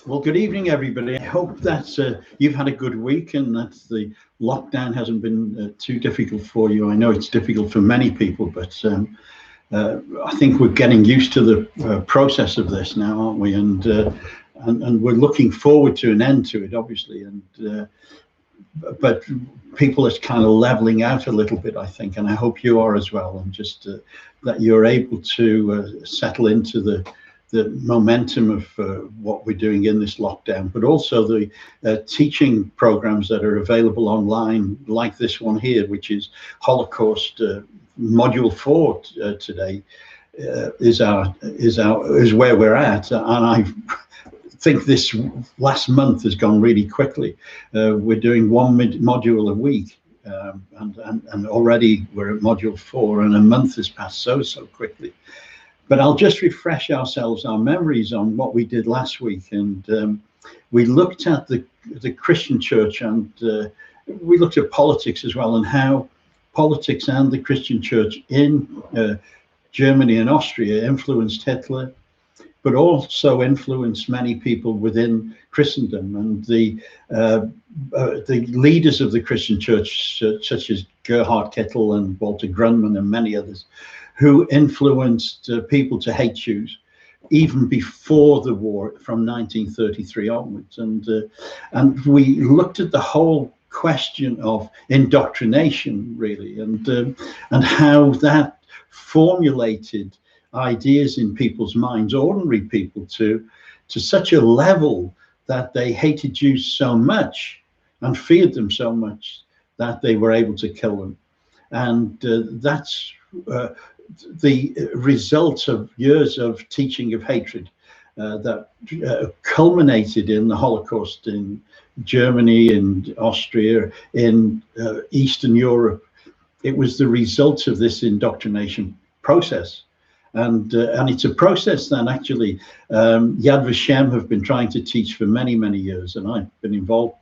Well, good evening, everybody. I hope that you've had a good week and that the lockdown hasn't been too difficult for you. I know it's difficult for many people, but I think we're getting used to the process of this now, aren't we? And we're looking forward to an end to it, obviously. But people are kind of leveling out a little bit, I think, and I hope you are as well. And just that you're able to settle into the momentum of what we're doing in this lockdown, but also the teaching programs that are available online, like this one here, which is Holocaust Module 4 today, is where we're at, and I think this last month has gone really quickly. We're doing one module a week, and already we're at module 4, and a month has passed so quickly. But I'll just refresh our memories on what we did last week. And we looked at the Christian church, and we looked at politics as well, and how politics and the Christian church in Germany and Austria influenced Hitler, but also influenced many people within Christendom. And the leaders of the Christian church, such as Gerhard Kittel and Walter Grundmann and many others, who influenced people to hate Jews even before the war from 1933 onwards. And we looked at the whole question of indoctrination, really, and how that formulated ideas in people's minds, ordinary people, to such a level that they hated Jews so much and feared them so much that they were able to kill them. And that's the result of years of teaching of hatred that culminated in the Holocaust in Germany and Austria, in Eastern Europe. It was the result of this indoctrination process. And it's a process that actually Yad Vashem have been trying to teach for many, many years. And I've been involved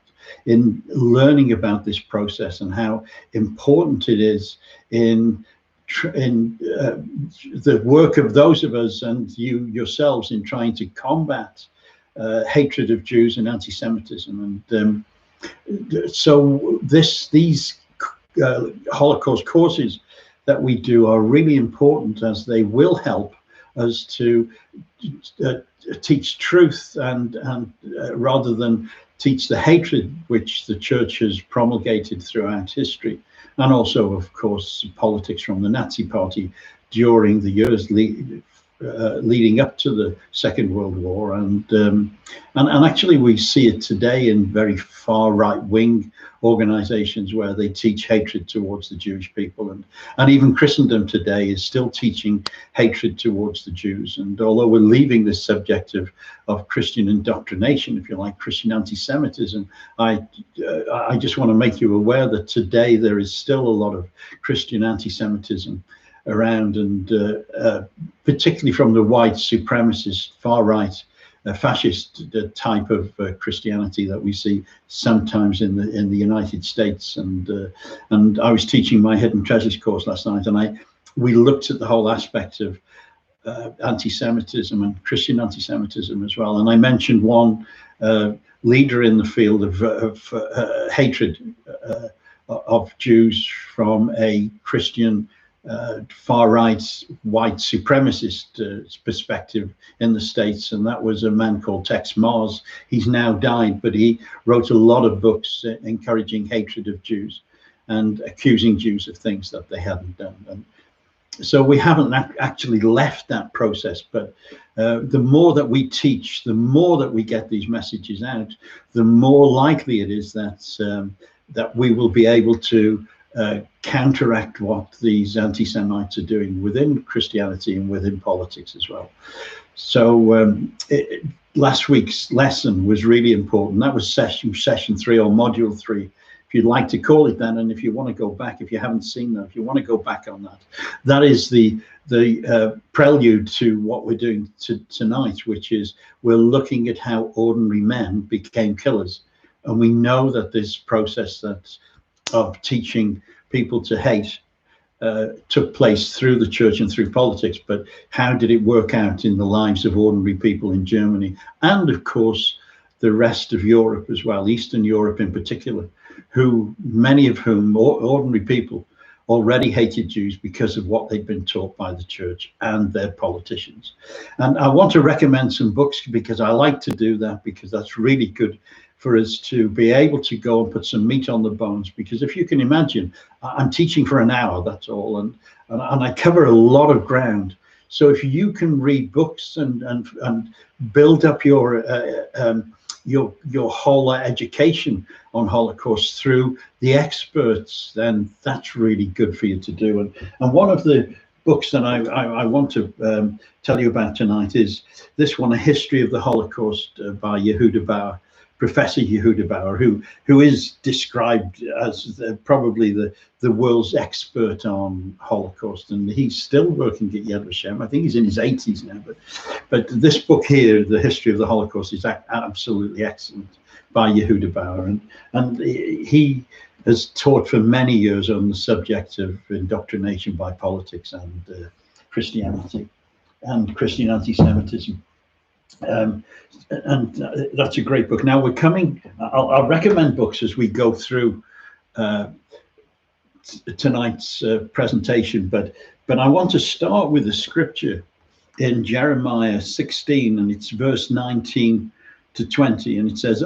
in learning about this process and how important it is in the work of those of us and you yourselves in trying to combat hatred of Jews and anti-Semitism. And so these Holocaust courses that we do are really important, as they will help us to teach truth and rather than teach the hatred which the church has promulgated throughout history, and also, of course, politics from the Nazi Party during the years leading up to the Second World War. And actually we see it today in very far right-wing organizations where they teach hatred towards the Jewish people, and even Christendom today is still teaching hatred towards the Jews. And although we're leaving this subject of Christian indoctrination, if you like, Christian anti-Semitism, I just want to make you aware that today there is still a lot of Christian anti-Semitism around, and particularly from the white supremacist, far right, fascist type of Christianity that we see sometimes in the United States. And I was teaching my Hidden Treasures course last night, and we looked at the whole aspect of anti-Semitism and Christian anti-Semitism as well. And I mentioned one leader in the field of hatred of Jews from a Christian far-right white supremacist perspective in the States, and that was a man called Tex Mars. He's now died, but he wrote a lot of books encouraging hatred of Jews and accusing Jews of things that they hadn't done. And so we haven't actually left that process, but the more that we teach, the more that we get these messages out, the more likely it is that we will be able to counteract what these anti-Semites are doing within Christianity and within politics as well. So last week's lesson was really important. That was session 3 or module 3, if you'd like to call it that. And if you want to go back, if you haven't seen that, if you want to go back on that, that is the prelude to what we're doing tonight, which is we're looking at how ordinary men became killers. And we know that this process of teaching people to hate took place through the church and through politics, but how did it work out in the lives of ordinary people in Germany, and of course the rest of Europe as well, Eastern Europe in particular, who many of whom, ordinary people, already hated Jews because of what they'd been taught by the church and their politicians. And I want to recommend some books because I like to do that, because that's really good for us to be able to go and put some meat on the bones. Because if you can imagine, I'm teaching for an hour, that's all, and I cover a lot of ground. So if you can read books and build up your whole education on Holocaust through the experts, then that's really good for you to do. And one of the books that I want to tell you about tonight is this one, A History of the Holocaust by Yehuda Bauer, Professor Yehuda Bauer, who is described as probably the world's expert on Holocaust, and he's still working at Yad Vashem. I think he's in his 80s now, but this book here, The History of the Holocaust, is absolutely excellent, by Yehuda Bauer, and he has taught for many years on the subject of indoctrination by politics and Christianity and Christian anti-Semitism. And that's a great book. Now we're coming, I'll recommend books as we go through tonight's presentation, but I want to start with a scripture in Jeremiah 16, and it's verse 19 to 20, and it says,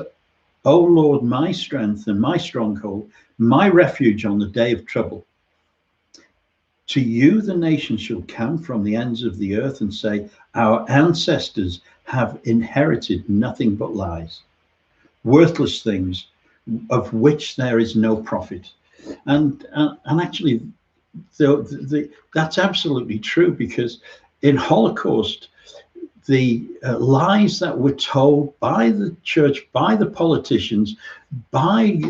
"O Lord, my strength and my stronghold, my refuge on the day of trouble. To you the nations shall come from the ends of the earth and say, our ancestors have inherited nothing but lies, worthless things of which there is no profit." And actually, that's absolutely true, because in Holocaust, the lies that were told by the church, by the politicians, by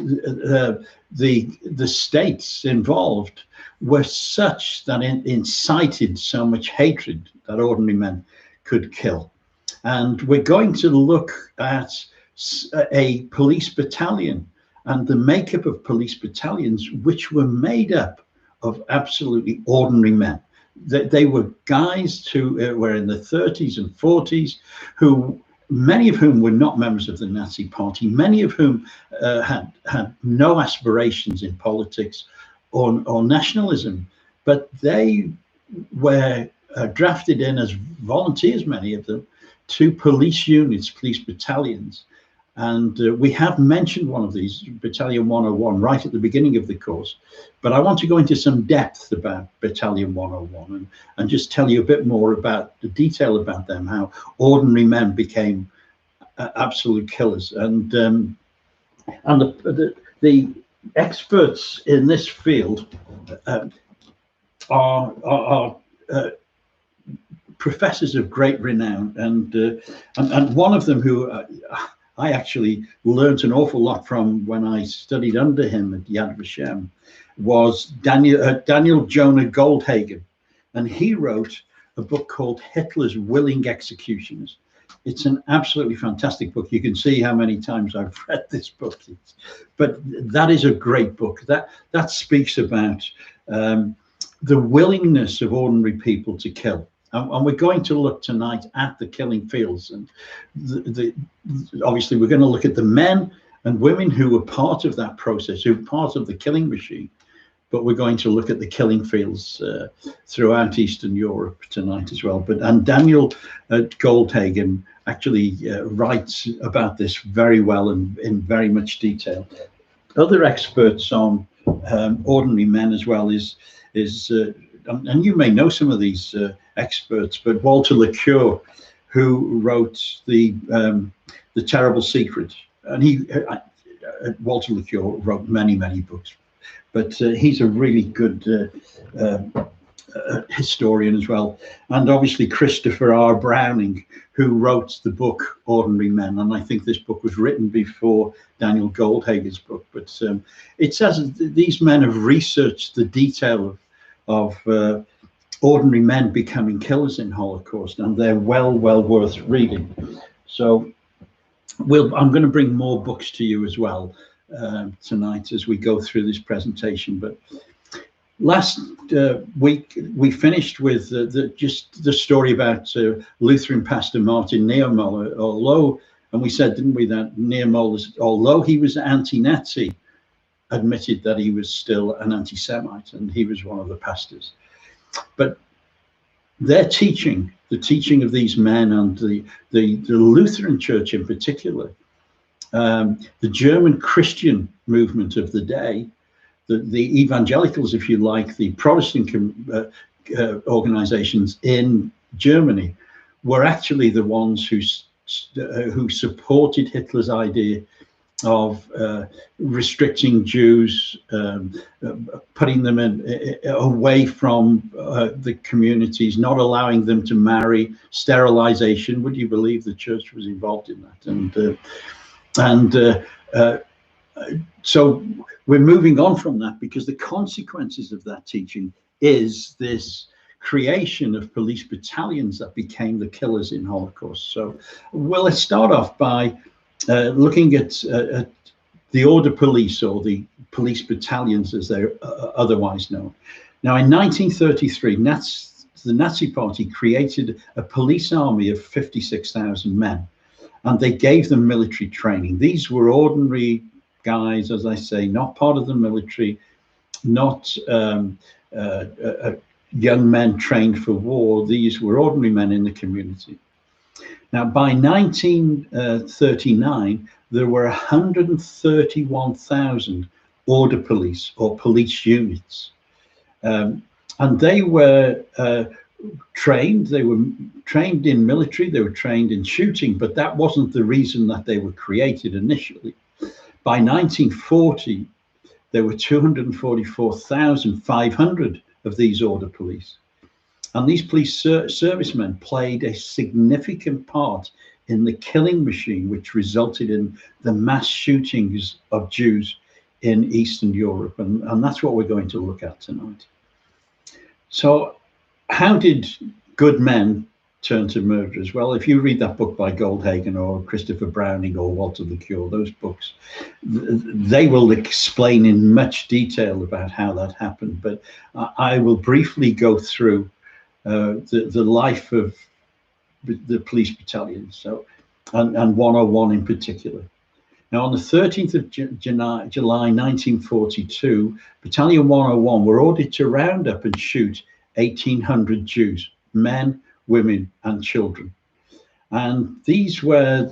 the states involved, were such that it incited so much hatred that ordinary men could kill. And we're going to look at a police battalion and the makeup of police battalions, which were made up of absolutely ordinary men. They were guys who were in the 30s and 40s, who many of whom were not members of the Nazi Party, many of whom had no aspirations in politics or nationalism, but they were drafted in as volunteers, many of them, to police units, police battalions. And we have mentioned one of these, Battalion 101, right at the beginning of the course. But I want to go into some depth about Battalion 101 and just tell you a bit more about the detail about them, how ordinary men became absolute killers. And the experts in this field are professors of great renown, and one of them who I actually learned an awful lot from when I studied under him at Yad Vashem was Daniel Jonah Goldhagen, and he wrote a book called Hitler's Willing Executioners. It's an absolutely fantastic book. You can see how many times I've read this book, but that is a great book. That speaks about the willingness of ordinary people to kill. And we're going to look tonight at the killing fields, and obviously we're going to look at the men and women who were part of that process, who were part of the killing machine. But we're going to look at the killing fields throughout Eastern Europe tonight as well. And Daniel Goldhagen actually writes about this very well and in very much detail. Other experts on ordinary men as well is and you may know some of these experts, but Walter LeCure, who wrote the Terrible Secret, and Walter LeCure wrote many books, but he's a really good historian as well. And obviously Christopher R. Browning, who wrote the book Ordinary Men, and I think this book was written before Daniel Goldhagen's book, but it says these men have researched the detail of ordinary men becoming killers in Holocaust, and they're well worth reading. So I'm going to bring more books to you as well tonight as we go through this presentation. But last week we finished with just the story about Lutheran pastor Martin Niemöller. Although And we said, didn't we, that Niemöller, although he was anti-Nazi, admitted that he was still an anti-Semite, and he was one of the pastors. But their teaching, the teaching of these men, and the Lutheran Church in particular, the German Christian movement of the day, the evangelicals, if you like, the Protestant organizations in Germany, were actually the ones who supported Hitler's idea of restricting Jews, putting them away from the communities, not allowing them to marry, sterilization. Would you believe the church was involved in that? So we're moving on from that, because the consequences of that teaching is this creation of police battalions that became the killers in Holocaust. So, well, let's start off by looking at the order police, or the police battalions as they're otherwise known. Now, in 1933, the Nazi Party created a police army of 56,000 men, and they gave them military training. These were ordinary guys, as I say, not part of the military, not young men trained for war. These were ordinary men in the community. Now, by 1939, there were 131,000 order police, or police units. And they were trained. They were trained in military, they were trained in shooting, but that wasn't the reason that they were created initially. By 1940, there were 244,500 of these order police. And these police servicemen played a significant part in the killing machine, which resulted in the mass shootings of Jews in Eastern Europe. And that's what we're going to look at tonight. So how did good men turn to murderers? Well, if you read that book by Goldhagen or Christopher Browning or Walter the Cure, those books, they will explain in much detail about how that happened. But I will briefly go through the life of the police battalions, so and 101 in particular. Now, on the 13th of July 1942, Battalion 101 were ordered to round up and shoot 1,800 Jews, men, women, and children. And these were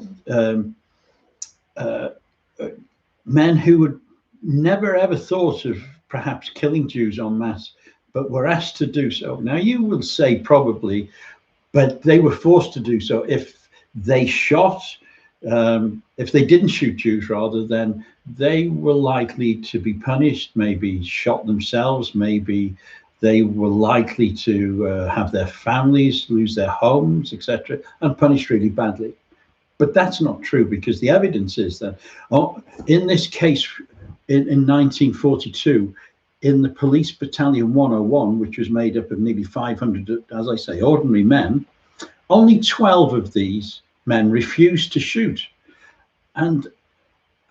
men who had never ever thought of perhaps killing Jews en masse, but were asked to do so. Now, you will say probably, but they were forced to do so. If they shot, if they didn't shoot Jews rather, then they were likely to be punished, maybe shot themselves, maybe they were likely to have their families lose their homes, etc., and punished really badly. But that's not true, because the evidence is that in this case, in 1942, in the police battalion 101, which was made up of nearly 500, as I say, ordinary men, only 12 of these men refused to shoot. And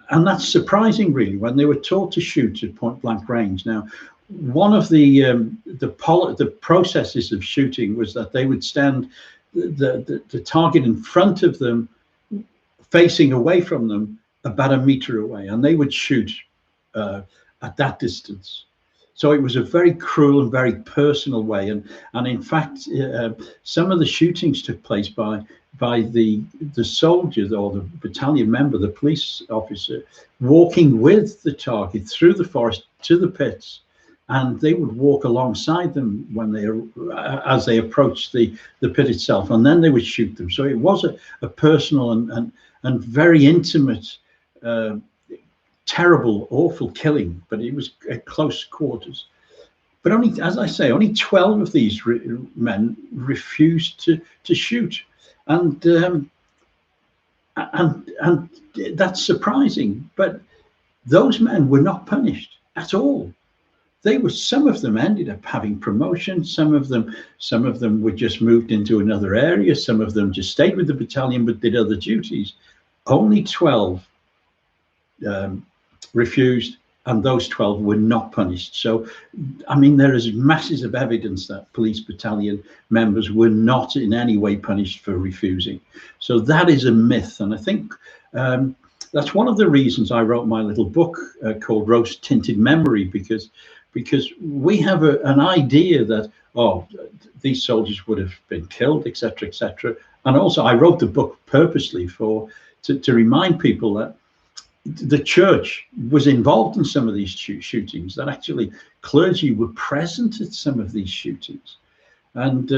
that's surprising, really, when they were taught to shoot at point blank range. Now, one of the processes of shooting was that they would stand the target in front of them, facing away from them about a meter away, and they would shoot at that distance. So it was a very cruel and very personal way, and in fact, some of the shootings took place by the soldiers or the battalion member, the police officer, walking with the target through the forest to the pits, and they would walk alongside them when as they approached the pit itself, and then they would shoot them. So it was a personal and very intimate, terrible, awful killing, but it was at close quarters. But only, as I say, only 12 of these men refused to shoot, and that's surprising. But those men were not punished at all. Some of them ended up having promotions. Some of them were just moved into another area. Some of them just stayed with the battalion but did other duties. Only 12 refused, and those 12 were not punished. So, I mean, there is masses of evidence that police battalion members were not in any way punished for refusing. So that is a myth. And I think that's one of the reasons I wrote my little book called Rose Tinted Memory, because we have an idea that, oh, these soldiers would have been killed, etc., etc. And also I wrote the book purposely to remind people that the church was involved in some of these shootings, that actually clergy were present at some of these shootings. And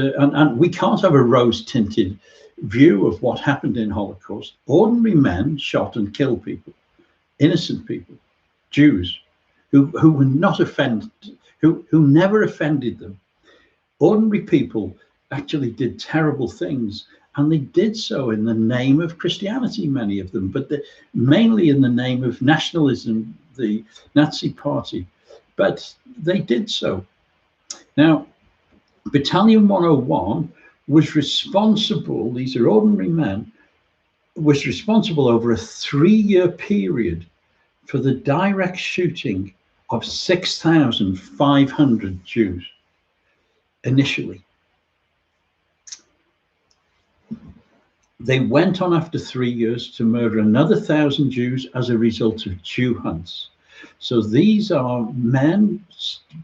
we can't have a rose-tinted view of what happened in Holocaust. Ordinary men shot and killed people, innocent people, Jews, who were not offended, who never offended them. Ordinary people actually did terrible things, and they did so in the name of Christianity, many of them, but mainly in the name of nationalism, the Nazi party. But they did so. Now, Battalion 101 was responsible, these are ordinary men, was responsible over a 3-year period for the direct shooting of 6,500 Jews initially. They went on after 3 years to murder another 1,000 Jews as a result of Jew hunts. So these are men,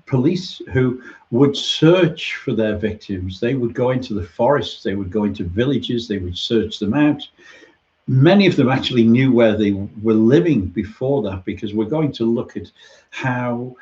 police, who would search for their victims. They would go into the forests, they would go into villages, they would search them out. Many of them actually knew where they were living before that, because we're going to look at how,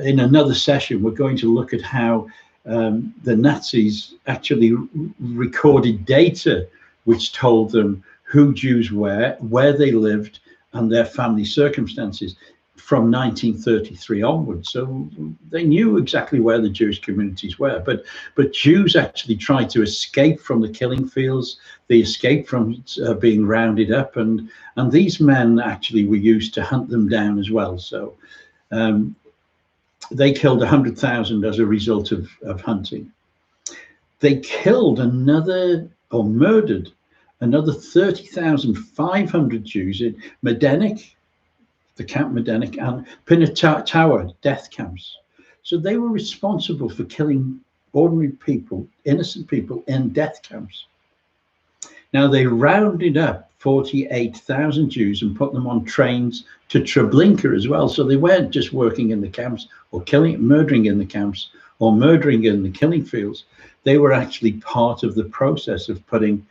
in another session, we're going to look at how the Nazis actually recorded data which told them who Jews were, where they lived, and their family circumstances from 1933 onwards. So they knew exactly where the Jewish communities were. But Jews actually tried to escape from the killing fields. They escaped from being rounded up, and these men actually were used to hunt them down as well. So they killed 100,000 as a result of hunting. They killed or murdered another 30,500 Jews in Medenik, the Camp Medenik, and Pinatowa death camps. So they were responsible for killing ordinary people, innocent people, in death camps. Now, they rounded up 48,000 Jews and put them on trains to Treblinka as well. So they weren't just working in the camps or murdering in the camps or murdering in the killing fields. They were actually part of the process of putting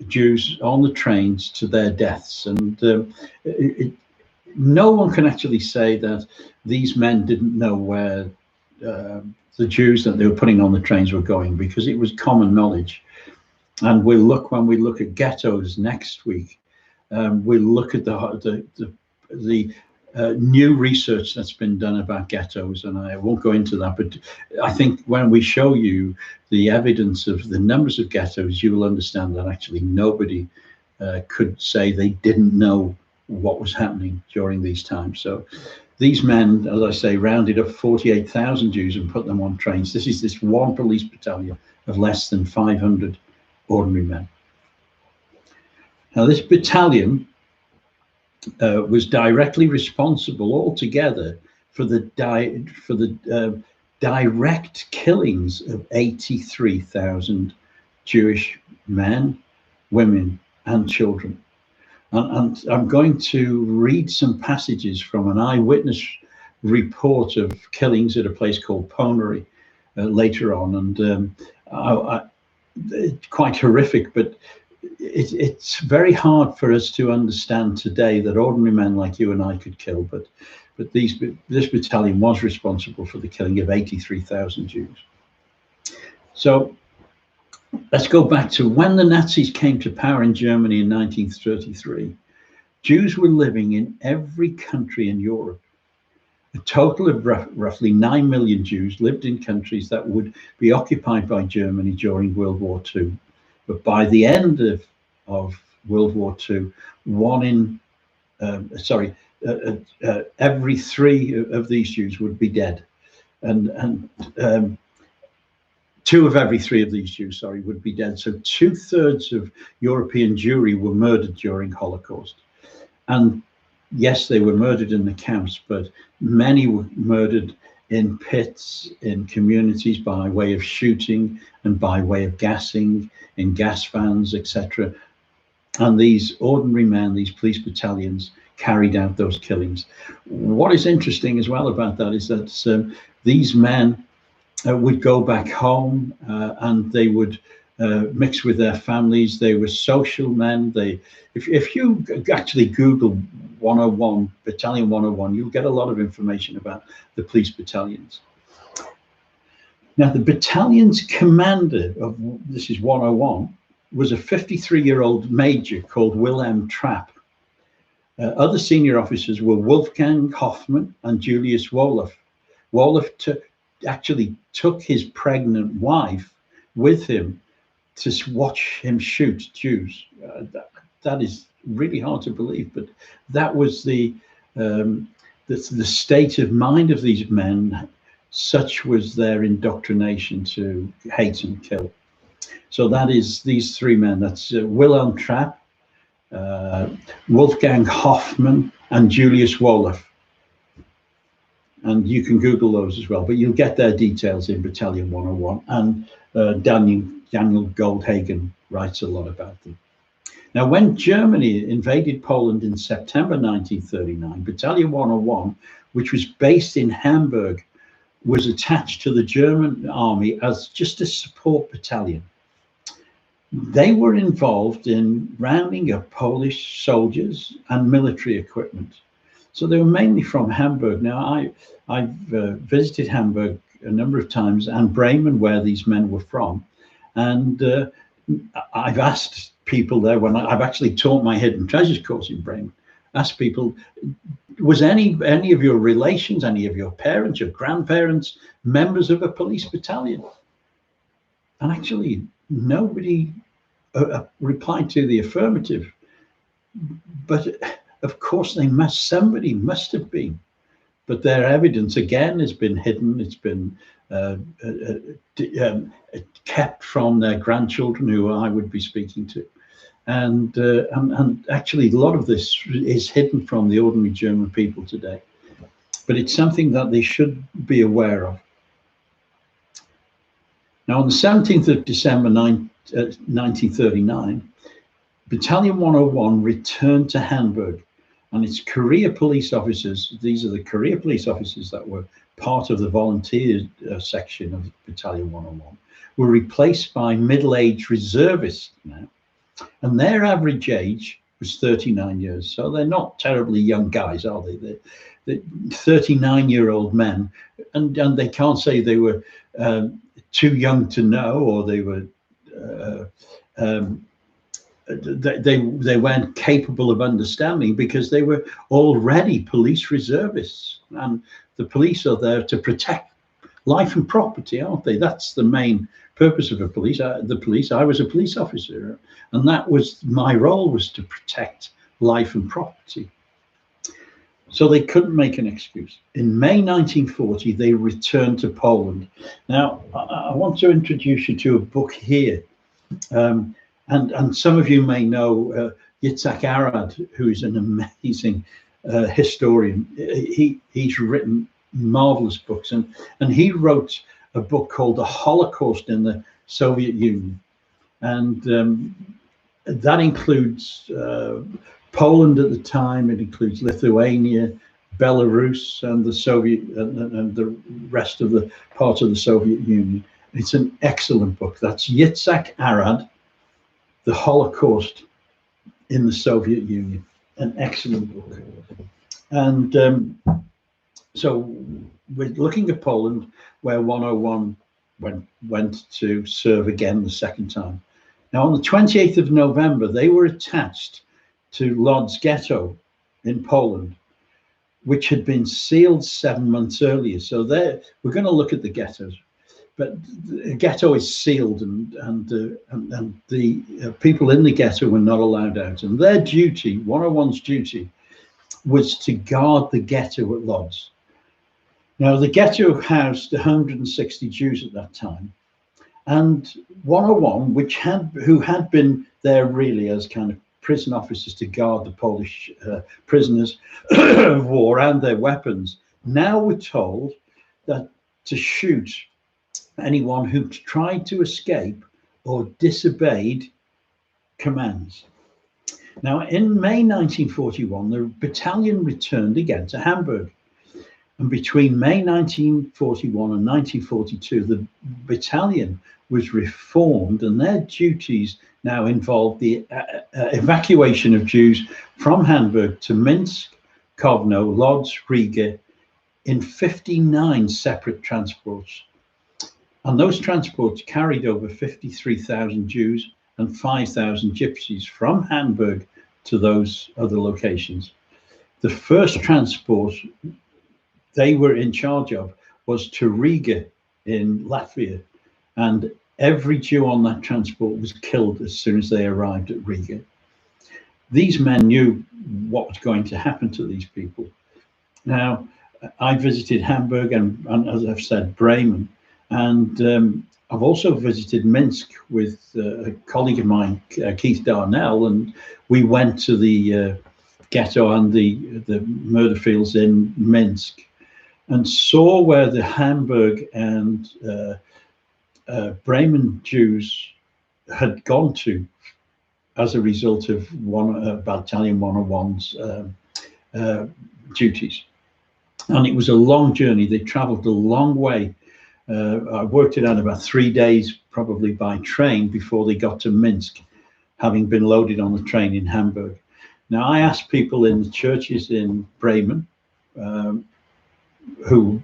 Jews on the trains to their deaths. And no one can actually say that these men didn't know where the Jews that they were putting on the trains were going, because it was common knowledge. And when we look at ghettos next week, we'll look at the new research that's been done about ghettos, and I won't go into that, but I think when we show you the evidence of the numbers of ghettos, you will understand that actually nobody could say they didn't know what was happening during these times. So these men, as I say, rounded up 48,000 Jews and put them on trains. This is this one police battalion of less than 500 ordinary men. Now, this battalion was directly responsible altogether for the direct killings of 83,000 Jewish men, women, and children. And I'm going to read some passages from an eyewitness report of killings at a place called Ponary later on, and it's quite horrific, but it's very hard for us to understand today that ordinary men like you and I could kill, but this battalion was responsible for the killing of 83,000 Jews. So let's go back to when the Nazis came to power in Germany in 1933. Jews were living in every country in Europe. A total of roughly 9 million Jews lived in countries that would be occupied by Germany during World War II. But by the end of World War II, every 3 of these Jews would be dead, and 2 of every 3 of these Jews, would be dead. So 2/3 of European Jewry were murdered during Holocaust. And yes, they were murdered in the camps, but many were murdered in pits, in communities by way of shooting and by way of gassing, in gas vans, etc. And these ordinary men, these police battalions, carried out those killings. What is interesting as well about that is that these men would go back home and they would mix with their families. They were social men. If you actually Google 101, Battalion 101, you'll get a lot of information about the police battalions. Now, the battalion's commander of, this is 101, was a 53-year-old major called Wilhelm Trapp. Other senior officers were Wolfgang Hoffmann and Julius Wolof. Wolof actually took his pregnant wife with him to watch him shoot Jews. That is really hard to believe, but that was the state of mind of these men. Such was their indoctrination to hate and kill. So that is these three men. That's Wilhelm Trapp, Wolfgang Hoffmann, and Julius Wolof. And you can Google those as well, but you'll get their details in Battalion 101. And Daniel Goldhagen writes a lot about them. Now, when Germany invaded Poland in September 1939, Battalion 101, which was based in Hamburg, was attached to the German army as just a support battalion. They were involved in rounding up Polish soldiers and military equipment. So they were mainly from Hamburg. Now, I've visited Hamburg a number of times, and Bremen, where these men were from. And I've asked people there, when I've actually taught my hidden treasures course in Bremen, asked people, was any of your relations, any of your parents, your grandparents, members of a police battalion? And actually, nobody replied to the affirmative. But of course, somebody must have been. But their evidence, again, has been hidden. It's been kept from their grandchildren, who I would be speaking to. And actually, a lot of this is hidden from the ordinary German people today. But it's something that they should be aware of. Now, on the 17th of December 1939, Battalion 101 returned to Hamburg, and its career police officers, these are the career police officers that were part of the volunteer section of Battalion 101, were replaced by middle-aged reservists now. And their average age was 39 years. So they're not terribly young guys, are they? They're 39-year-old men. And they can't say they were too young to know, or they were they weren't capable of understanding, because they were already police reservists. And the police are there to protect life and property, aren't they? That's the main purpose of the police. I was a police officer, and that was my role, was to protect life and property. So they couldn't make an excuse. In May 1940, they returned to Poland. Now, I want to introduce you to a book here. And some of you may know Yitzhak Arad, who is an amazing historian. He's written marvelous books, and he wrote a book called The Holocaust in the Soviet Union. And that includes Poland at the time. It includes Lithuania, Belarus, and the Soviet and the rest of the part of the Soviet Union. It's an excellent book. That's Yitzhak Arad, The Holocaust in the Soviet Union. An excellent book. And so we're looking at Poland, where 101 went to serve again the second time. Now, on the 28th of November, they were attached to Lodz Ghetto in Poland, which had been sealed 7 months earlier. So we're going to look at the ghettos. But the ghetto is sealed, and the people in the ghetto were not allowed out. And their duty, 101's duty, was to guard the ghetto at Lodz. Now, the ghetto housed 160 Jews at that time, and 101, who had been there really as kind of prison officers to guard the Polish prisoners of war and their weapons. Now we're told that to shoot anyone who tried to escape or disobeyed commands. Now, in May 1941, the battalion returned again to Hamburg. And between May 1941 and 1942, the battalion was reformed, and their duties now involved the evacuation of Jews from Hamburg to Minsk, Kovno, Lodz, Riga, in 59 separate transports. And those transports carried over 53,000 Jews and 5,000 gypsies from Hamburg to those other locations. The first transport they were in charge of was to Riga in Latvia, and every Jew on that transport was killed as soon as they arrived at Riga. These men knew what was going to happen to these people. Now, I visited Hamburg and as I've said, Bremen, and I've also visited Minsk with a colleague of mine, Keith Darnell, and we went to the ghetto and the murder fields in Minsk, and saw where the Hamburg and Bremen Jews had gone to as a result of Battalion 101's duties. And it was a long journey. They traveled a long way. I worked it out about 3 days, probably by train, before they got to Minsk, having been loaded on the train in Hamburg. Now, I asked people in the churches in Bremen, who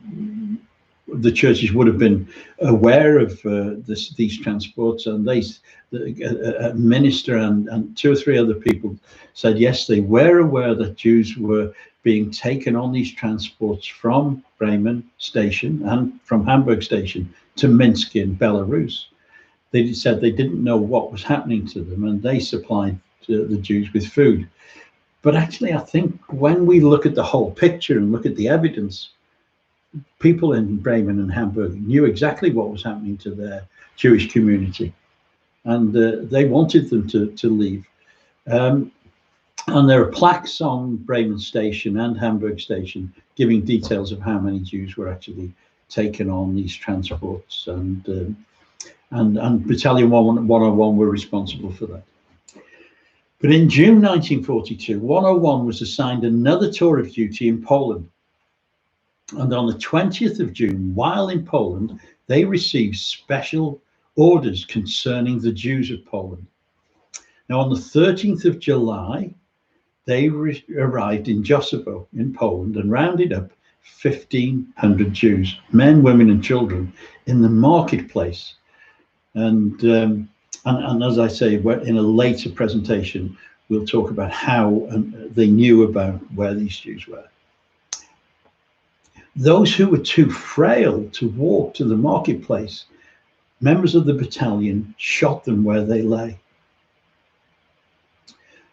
the churches would have been aware of these transports, and a minister and 2 or 3 other people said yes, they were aware that Jews were being taken on these transports from Bremen station and from Hamburg station to Minsk in Belarus. They said they didn't know what was happening to them, and they supplied the Jews with food. But actually, I think when we look at the whole picture and look at the evidence, people in Bremen and Hamburg knew exactly what was happening to their Jewish community, and they wanted them to leave. And there are plaques on Bremen station and Hamburg station giving details of how many Jews were actually taken on these transports, and Battalion 101 were responsible for that. But in June 1942, 101 was assigned another tour of duty in Poland. And on the 20th of June, while in Poland, they received special orders concerning the Jews of Poland. Now, on the 13th of July, they arrived in Joszowo in Poland and rounded up 1,500 Jews, men, women, and children, in the marketplace. And as I say, in a later presentation, we'll talk about how they knew about where these Jews were. Those who were too frail to walk to the marketplace, members of the battalion shot them where they lay.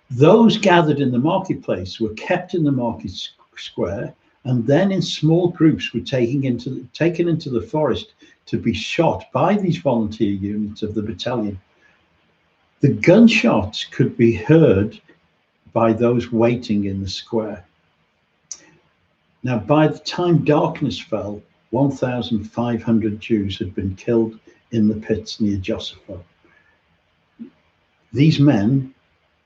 Those gathered in the marketplace were kept in the market square, and then in small groups were taken into the forest to be shot by these volunteer units of the battalion. The gunshots could be heard by those waiting in the square. Now, by the time darkness fell, 1,500 Jews had been killed in the pits near Joszowo. These men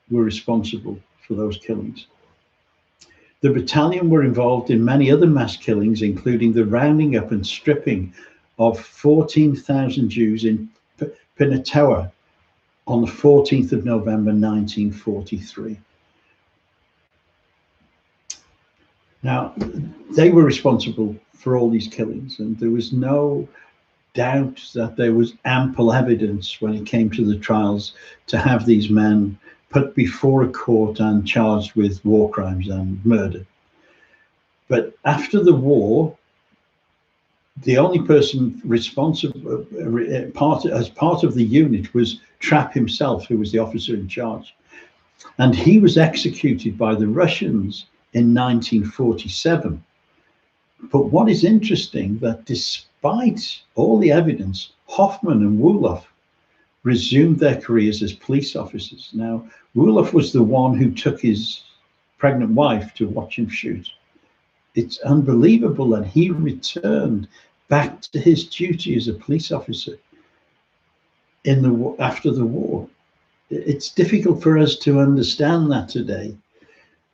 were responsible for those killings. The battalion were involved in many other mass killings, including the rounding up and stripping of 14,000 Jews in Pinatowa on the 14th of November 1943. Now, they were responsible for all these killings, and there was no doubt that there was ample evidence when it came to the trials to have these men put before a court and charged with war crimes and murder. But after the war, the only person responsible as part of the unit was Trapp himself, who was the officer in charge. And he was executed by the Russians in 1947. But what is interesting, that despite all the evidence, Hoffman and Wolof resumed their careers as police officers. Now, Roloff was the one who took his pregnant wife to watch him shoot. It's unbelievable that he returned back to his duty as a police officer after the war. It's difficult for us to understand that today,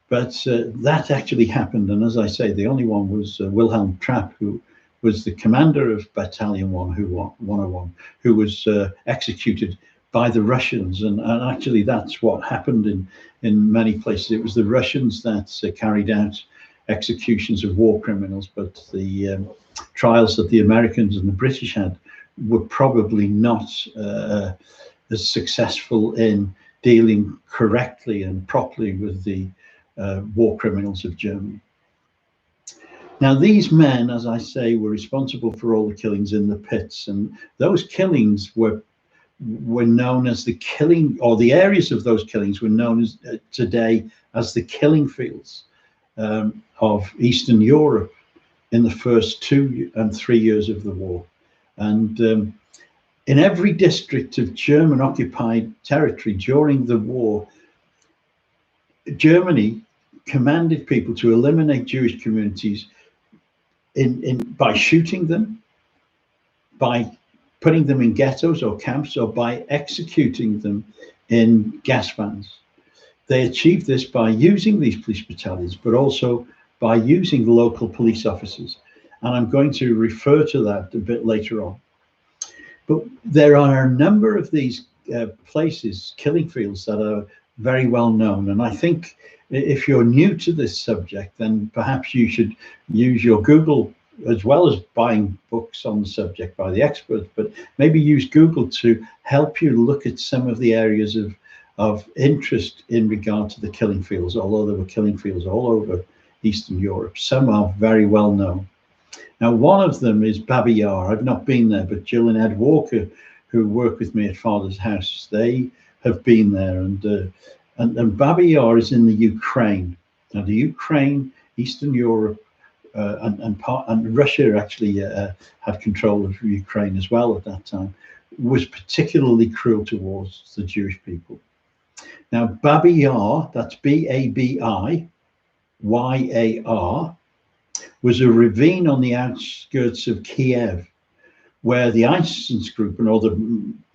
but that actually happened. And as I say, the only one was Wilhelm Trapp, who was the commander of Battalion 101, who was executed by the Russians. And actually, that's what happened in many places. It was the Russians that carried out executions of war criminals, but the trials that the Americans and the British had were probably not as successful in dealing correctly and properly with the war criminals of Germany. Now, these men, as I say, were responsible for all the killings in the pits, and those killings were known as the killing, or the areas of those killings were known as today as the killing fields of Eastern Europe in the first 2 and 3 years of the war. And in every district of German occupied territory during the war, Germany commanded people to eliminate Jewish communities by shooting them, by putting them in ghettos or camps, or by executing them in gas vans. They achieved this by using these police battalions, but also by using the local police officers. And I'm going to refer to that a bit later on. But there are a number of these places, killing fields, that are very well known. And I think if you're new to this subject, then perhaps you should use your Google, as well as buying books on the subject by the experts, but maybe use Google to help you look at some of the areas of interest in regard to the killing fields, although there were killing fields all over Eastern Europe. Some are very well known. Now, one of them is Babi Yar. I've not been there, but Jill and Ed Walker, who work with me at Father's House, they have been there. And Babi Yar is in the Ukraine. Now, the Ukraine, Eastern Europe, and Russia actually had control of Ukraine as well at that time, was particularly cruel towards the Jewish people. Now, Babi Yar, that's Babiyar, was a ravine on the outskirts of Kiev, where the ISIS group and all the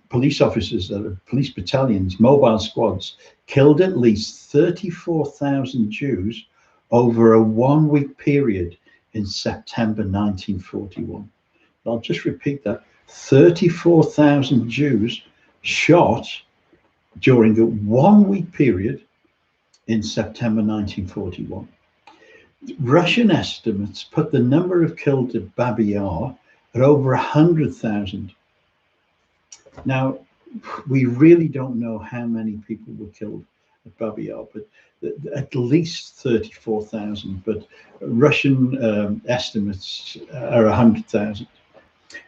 police officers, police battalions, mobile squads, killed at least 34,000 Jews over a 1-week period in September 1941. I'll just repeat that. 34,000 Jews shot during a 1-week period in September 1941. Russian estimates put the number of killed at Babi Yar at over 100,000. Now, we really don't know how many people were killed at Babi Yar, but at least 34,000, but Russian estimates are 100,000.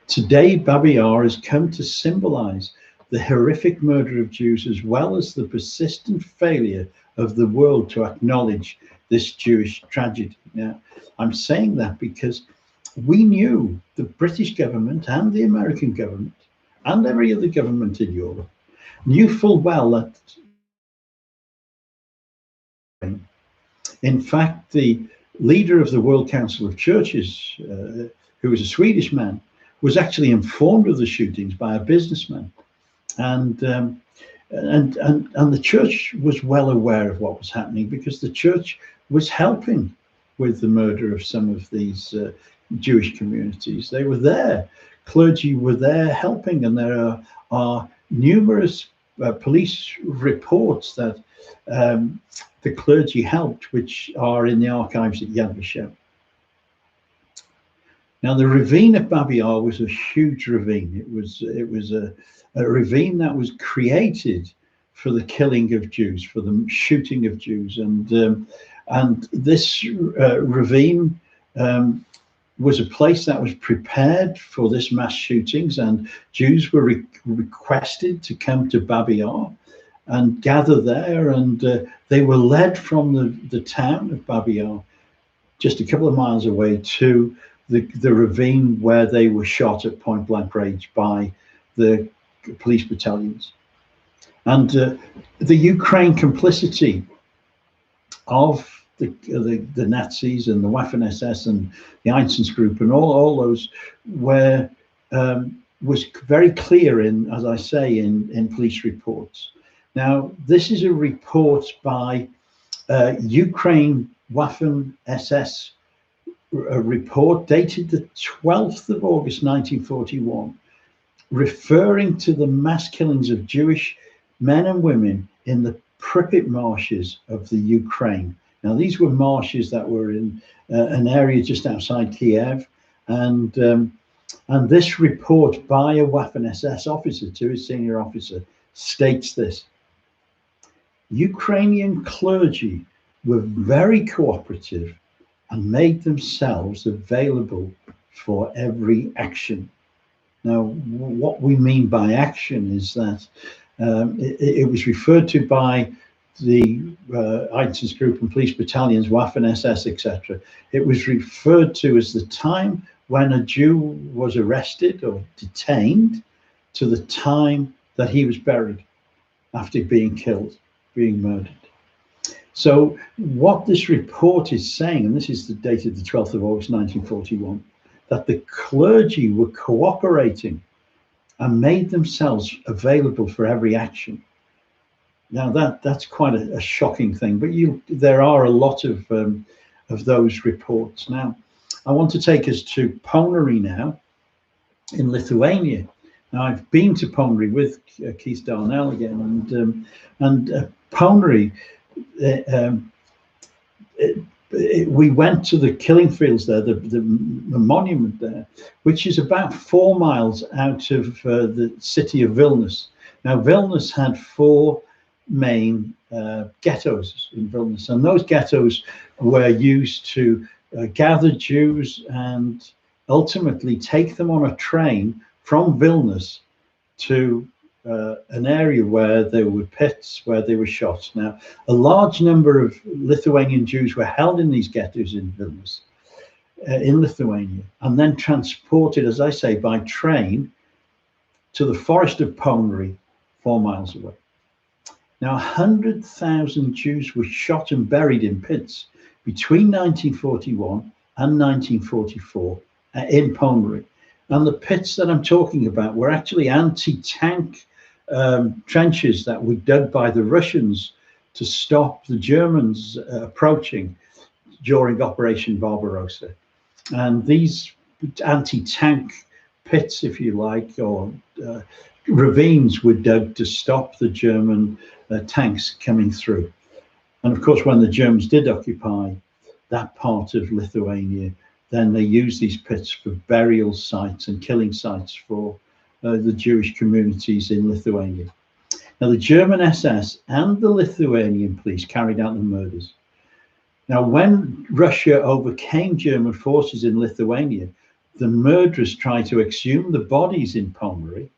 Today, Babi Yar has come to symbolize the horrific murder of Jews, as well as the persistent failure of the world to acknowledge this Jewish tragedy. Now, I'm saying that because we knew the British government and the American government and every other government in Europe knew full well that, in fact, the leader of the World Council of Churches, who was a Swedish man, was actually informed of the shootings by a businessman. And the church was well aware of what was happening, because the church was helping with the murder of some of these Jewish communities. They were there, clergy were there helping, and there are numerous police reports that the clergy helped, which are in the archives at Yad Vashem. Now, the ravine at Babi Yar was a huge ravine. It was a ravine that was created for the killing of Jews, for the shooting of Jews, and this ravine was a place that was prepared for this mass shootings, and Jews were requested to come to Babi Yar and gather there, and they were led from the town of Babi Yar, just a couple of miles away, to the ravine where they were shot at point blank range by the police battalions. And the Ukraine complicity of the Nazis and the Waffen-SS and the Einsatzgruppe and all those was very clear in, as I say, in police reports. Now, this is a report by Ukraine Waffen-SS, a report dated the 12th of August 1941, referring to the mass killings of Jewish men and women in the Pripyat marshes of the Ukraine. Now, these were marshes that were in an area just outside Kiev, and this report by a Waffen-SS officer to his senior officer states this: Ukrainian clergy were very cooperative and made themselves available for every action. Now, what we mean by action is that it was referred to by the Einsatzgruppe and police battalions, Waffen-SS, etc. It was referred to as the time when a Jew was arrested or detained to the time that he was buried after being killed, being murdered. So what this report is saying, and this is dated the 12th of August 1941, that the clergy were cooperating and made themselves available for every action. Now that's quite a shocking thing, but there are a lot of those reports. Now, I want to take us to Ponary now in Lithuania. Now, I've been to Ponary with Keith Darnell again, and Ponary, we went to the killing fields there, the monument there, which is about 4 miles out of the city of Vilnius. Now, Vilnius had 4 main ghettos in Vilnius, and those ghettos were used to gather Jews and ultimately take them on a train from Vilnius to an area where there were pits where they were shot. Now, a large number of Lithuanian Jews were held in these ghettos in Vilnius, in Lithuania, and then transported, as I say, by train to the forest of Ponary, 4 miles away. Now, 100,000 Jews were shot and buried in pits between 1941 and 1944 in Ponary. And the pits that I'm talking about were actually anti-tank trenches that were dug by the Russians to stop the Germans approaching during Operation Barbarossa. And these anti-tank pits, if you like, or ravines were dug to stop the German tanks coming through. And of course, when the Germans did occupy that part of Lithuania, then they used these pits for burial sites and killing sites for the Jewish communities in Lithuania. Now, the German SS and the Lithuanian police carried out the murders. Now, when Russia overcame German forces in Lithuania, the murderers tried to exhume the bodies in Ponary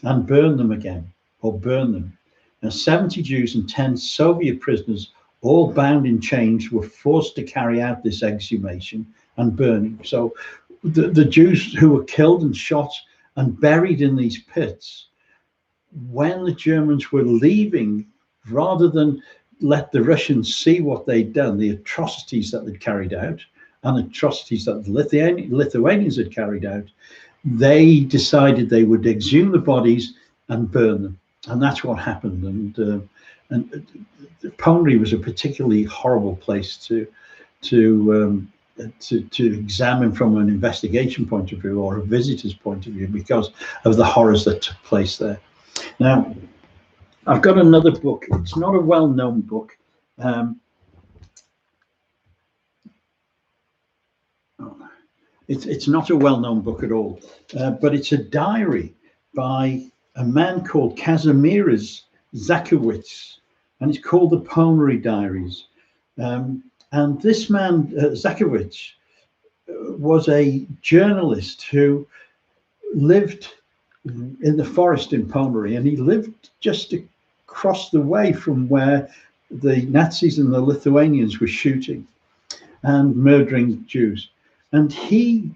and burn them again, or burn them. Now, 70 Jews and 10 Soviet prisoners, all bound in chains, were forced to carry out this exhumation and burning. So the Jews who were killed and shot and buried in these pits, when the Germans were leaving, rather than let the Russians see what they'd done, the atrocities that they'd carried out, and atrocities that the Lithuanians had carried out, they decided they would exhume the bodies and burn them. And that's what happened. And Ponary was a particularly horrible place to examine from an investigation point of view or a visitor's point of view because of the horrors that took place there. Now, I've got another book. It's not a well-known book. It's not a well-known book at all, but it's a diary by a man called Kazimierz Zakowicz, and it's called the Ponary Diaries. And this man, Zakowicz, was a journalist who lived in the forest in Ponary, and he lived just across the way from where the Nazis and the Lithuanians were shooting and murdering Jews. And he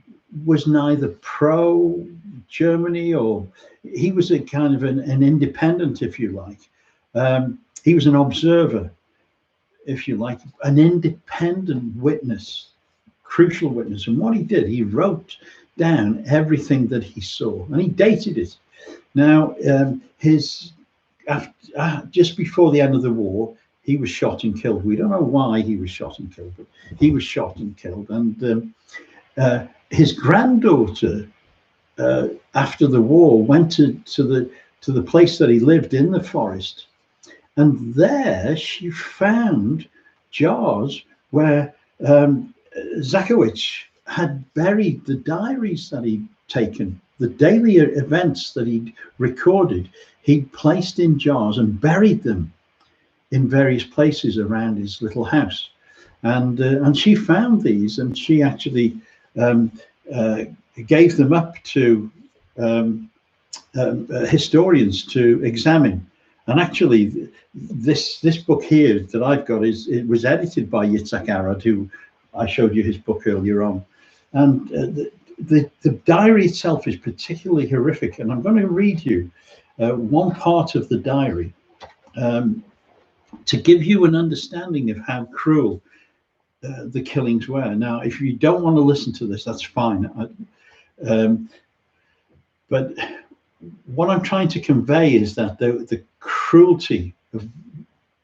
was neither pro Germany, or he was a kind of an independent, if you like. He was an observer, if you like, an independent witness, crucial witness. And what he did, he wrote down everything that he saw, and he dated it. Now, just before the end of the war, he was shot and killed. We don't know why he was shot and killed, but he was shot and killed. And his granddaughter, after the war, went to the place that he lived in the forest, and there she found jars where Zakowicz had buried the diaries that he'd taken, the daily events that he'd recorded. He'd placed in jars and buried them in various places around his little house. And she found these, and she actually gave them up to historians to examine. And actually, this book here that I've got it was edited by Yitzhak Arad, who I showed you his book earlier on. And the diary itself is particularly horrific. And I'm going to read you one part of the diary to give you an understanding of how cruel the killings were. Now, if you don't want to listen to this, that's fine. But what I'm trying to convey is that the cruelty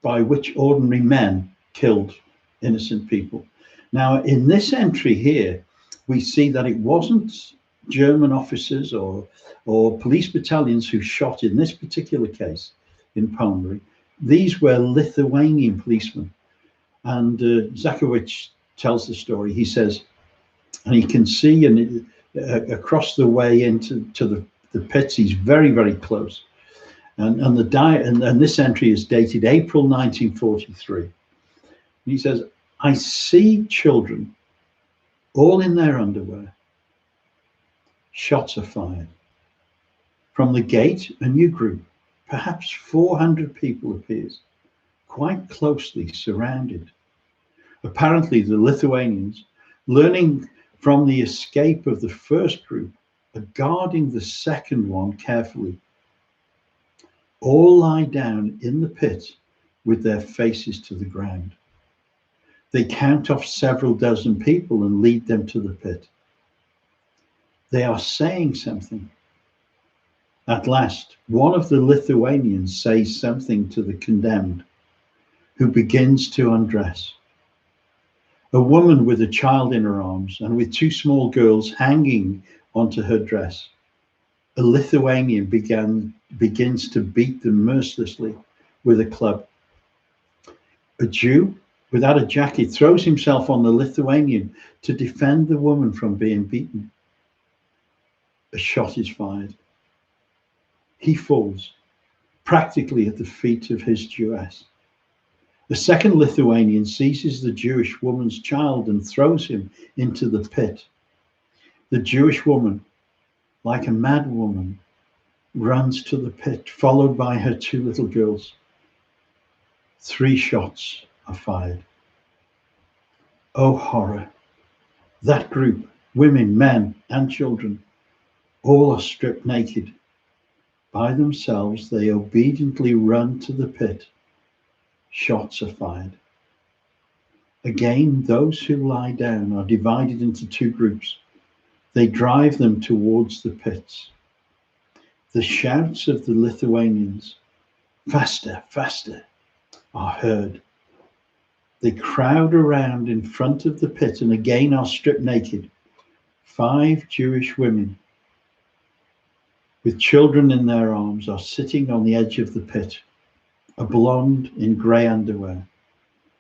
by which ordinary men killed innocent people. Now, in this entry here, we see that it wasn't German officers or police battalions who shot in this particular case in Poland. These were Lithuanian policemen. And Zakowicz tells the story. He says, and he can see across the way into the pits, he's very, very close. And this entry is dated April 1943. He says, I see children all in their underwear. Shots are fired. From the gate, a new group, perhaps 400 people, appears, quite closely surrounded. Apparently, the Lithuanians, learning from the escape of the first group, are guarding the second one carefully. All lie down in the pit with their faces to the ground. They count off several dozen people and lead them to the pit. They are saying something. At last, one of the Lithuanians says something to the condemned, who begins to undress. A woman with a child in her arms and with two small girls hanging onto her dress. A Lithuanian begins to beat them mercilessly with a club. A Jew without a jacket throws himself on the Lithuanian to defend the woman from being beaten. A shot is fired. He falls, practically at the feet of his Jewess. The second Lithuanian seizes the Jewish woman's child and throws him into the pit. The Jewish woman, like a mad woman, runs to the pit, followed by her two little girls. 3 shots are fired. Oh, horror. That group, women, men, and children, all are stripped naked. By themselves, they obediently run to the pit. Shots are fired. Again, those who lie down are divided into 2 groups. They drive them towards the pits. The shouts of the Lithuanians, faster, faster, are heard. They crowd around in front of the pit and again are stripped naked. 5 Jewish women with children in their arms are sitting on the edge of the pit, a blonde in grey underwear.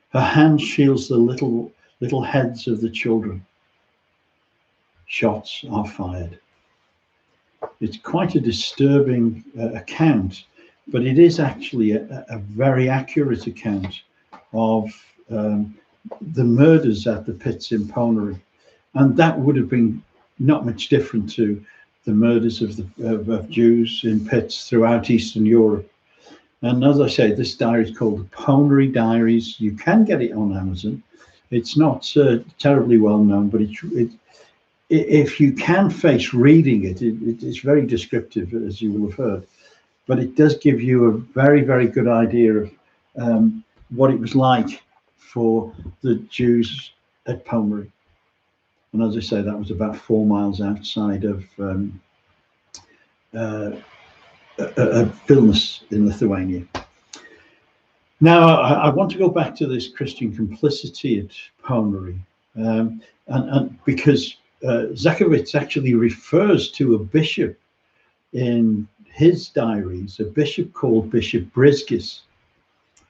Her hand shields the little heads of the children. Shots are fired. It's quite a disturbing account, but it is actually a very accurate account of the murders at the pits in Ponary. And that would have been not much different to the murders of Jews in pits throughout Eastern Europe. And as I say, this diary is called the Ponary Diaries. You can get it on Amazon. It's not terribly well known, but if you can face reading it, it's very descriptive, as you will have heard, but it does give you a very, very good idea of what it was like for the Jews at Pommery. And as I say, that was about 4 miles outside of Vilnius in Lithuania. Now, I want to go back to this Christian complicity at Pommery, and because Zakowicz actually refers to a bishop in his diaries, a bishop called Bishop Brizgis.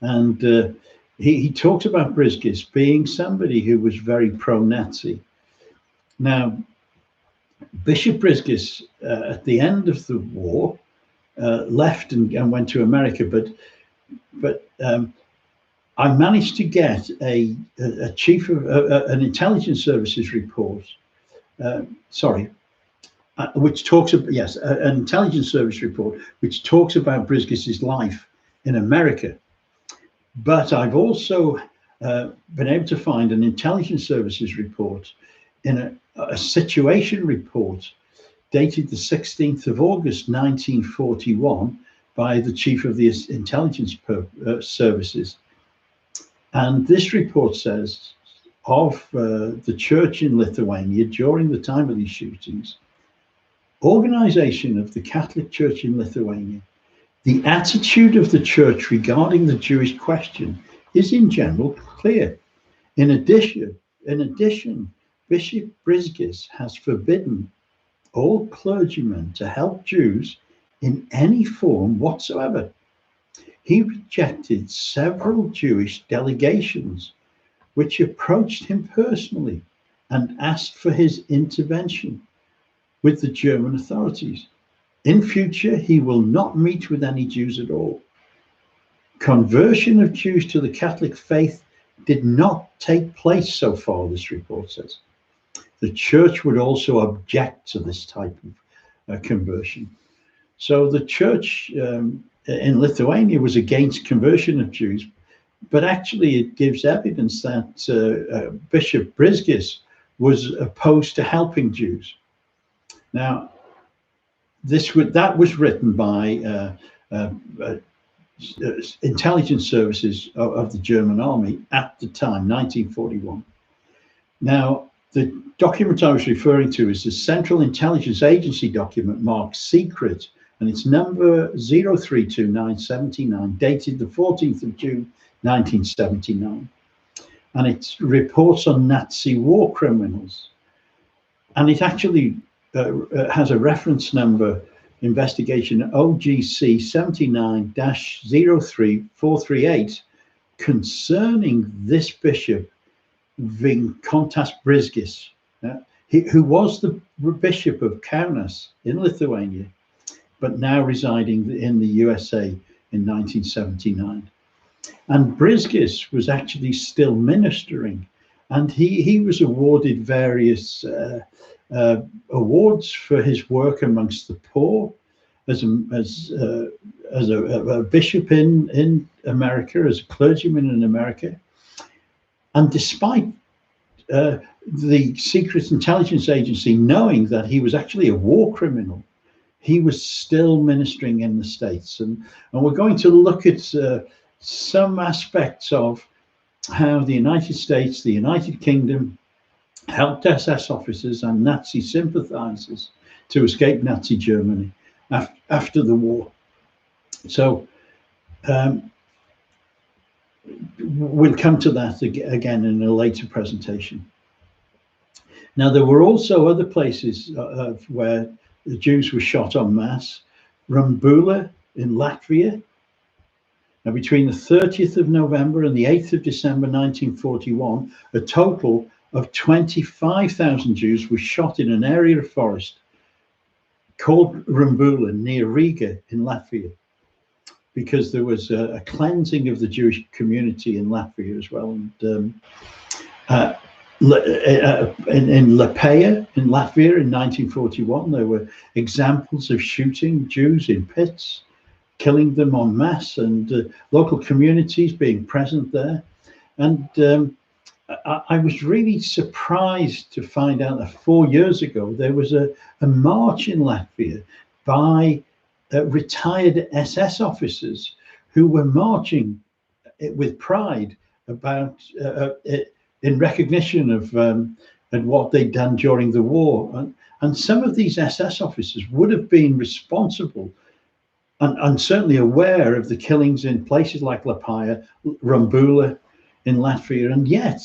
And he talks about Brizgis being somebody who was very pro-Nazi. Now, Bishop Brizgis, at the end of the war, left and went to America, but I managed to get a chief of an intelligence services report. Which talks about, yes, an intelligence service report which talks about Brizgis's life in America. But I've also been able to find an intelligence services report in a situation report dated the 16th of August 1941 by the chief of the intelligence services. And this report says of the church in Lithuania during the time of these shootings, organization of the Catholic Church in Lithuania, the attitude of the church regarding the Jewish question is in general clear. In addition, Bishop Brizgis has forbidden all clergymen to help Jews in any form whatsoever. He rejected several Jewish delegations which approached him personally and asked for his intervention with the German authorities. In future, he will not meet with any Jews at all. Conversion of Jews to the Catholic faith did not take place so far, this report says. The church would also object to this type of conversion. So the church in Lithuania was against conversion of Jews, but actually it gives evidence that Bishop Brizgis was opposed to helping Jews. Now, that was written by intelligence services of the German army at the time, 1941. Now, the document I was referring to is the Central Intelligence Agency document marked secret, and it's number 032979, dated the 14th of June, 1979. And it reports on Nazi war criminals. And it actually has a reference number, investigation OGC 79-03438, concerning this bishop, Vinkontas Brizgis, who was the bishop of Kaunas in Lithuania, but now residing in the USA in 1979. And Brizgis was actually still ministering, and he was awarded various awards for his work amongst the poor as a bishop in America, as a clergyman in America. And despite the Secret Intelligence Agency knowing that he was actually a war criminal, he was still ministering in the States. And we're going to look at some aspects of how the United States, the United Kingdom, helped SS officers and Nazi sympathizers to escape Nazi Germany after the war. So we'll come to that again in a later presentation. Now, there were also other places where the Jews were shot en masse. Rumbula in Latvia. Now, between the 30th of November and the 8th of December 1941, a total of 25,000 Jews were shot in an area of forest called Rumbula near Riga in Latvia, because there was a cleansing of the Jewish community in Latvia as well. And in Liepāja in Latvia in 1941, there were examples of shooting Jews in pits, killing them en masse, and local communities being present there. And I was really surprised to find out that 4 years ago there was a march in Latvia by retired SS officers who were marching with pride about in recognition of and what they'd done during the war. And some of these SS officers would have been responsible and certainly aware of the killings in places like Lapaya, Rumbula in Latvia, and yet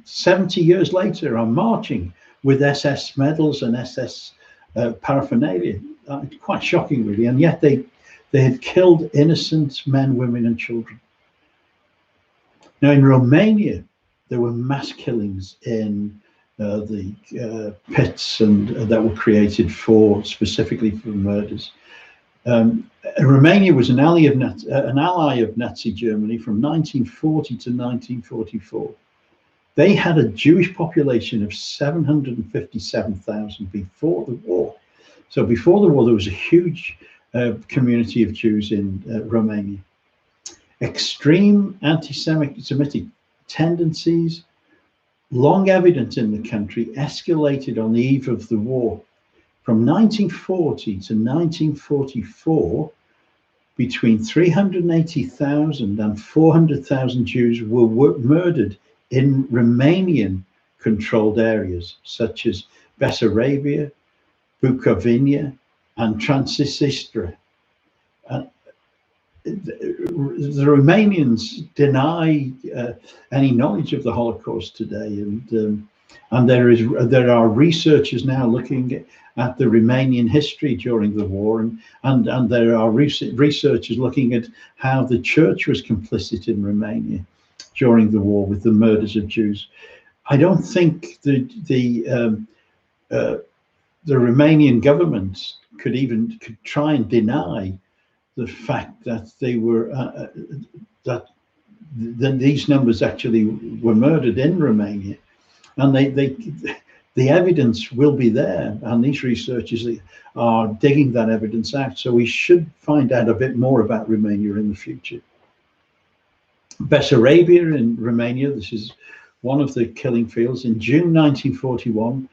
70 years later are marching with SS medals and SS paraphernalia. Quite shocking, really. And yet they had killed innocent men, women, and children. Now, in Romania, there were mass killings in the pits and that were created specifically for murders. Romania was an ally of Nazi Germany from 1940 to 1944. They had a Jewish population of 757,000 before the war. So before the war, there was a huge community of Jews in Romania. Extreme anti-Semitic tendencies, long evident in the country, escalated on the eve of the war. From 1940 to 1944, between 380,000 and 400,000 Jews were murdered in Romanian-controlled areas, such as Bessarabia, Bukovina, and Transnistria. The Romanians deny any knowledge of the Holocaust today, and there are researchers now looking at the Romanian history during the war, and there are researchers looking at how the church was complicit in Romania during the war with the murders of Jews. I don't think the Romanian government could try and deny the fact that they were that these numbers actually were murdered in Romania, and the evidence will be there, and these researchers are digging that evidence out. So we should find out a bit more about Romania in the future. Bessarabia in Romania, this is one of the killing fields. In June 1941,